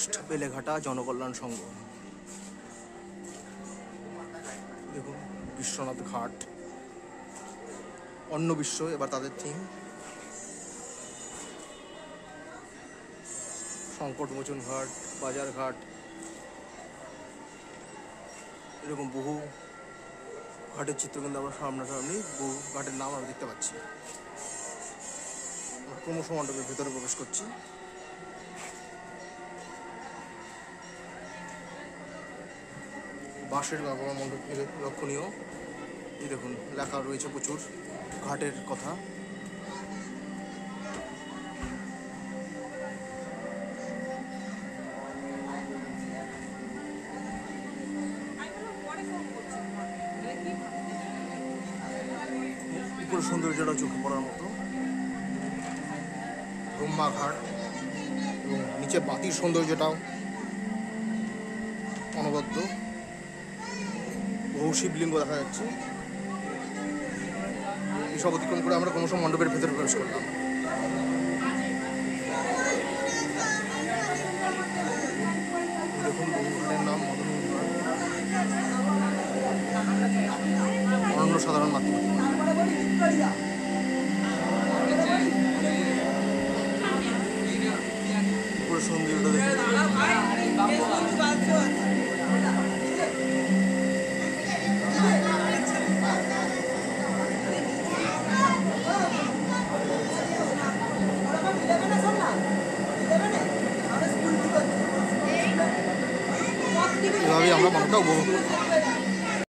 Trust Beleghata Janakalyan সংঘ। দেখুন বিশ্বনাথ ঘাট, অন্ন বিশ্ব এবার তাদের থিম। সংকটমোচন ঘাট, বাজার ঘাট, এরকম বহু ঘাটের চিত্র কিন্তু আমরা সামনাসামনি বহু ঘাটের নাম আমরা দেখতে পাচ্ছি। ক্রমশ মণ্ডপের ভেতরে প্রবেশ করছি। বাঁশের ব্যবহার মণ্ডপ লক্ষণীয়। এই দেখুন লেখা রয়েছে প্রচুর ঘাটের কথা। উপরের সৌন্দর্যটা চোখে পড়ার মতো। ব্রহ্মা ঘাট এবং নিচে বাতির সৌন্দর্যটাও অনবদ্য। বহু শিবলিঙ্গ দেখা যাচ্ছে। এইসব অতিক্রম করে আমরা ক্রমশ মণ্ডপের ভেতরে প্রবেশ করলাম। দেখুন বহু ঘাটের নাম অনন্য সাধারণ মাতৃ। পুরো সৌন্দর্যটা দেখুন। এভাবেই আমরা মনটা উপভোগ করি।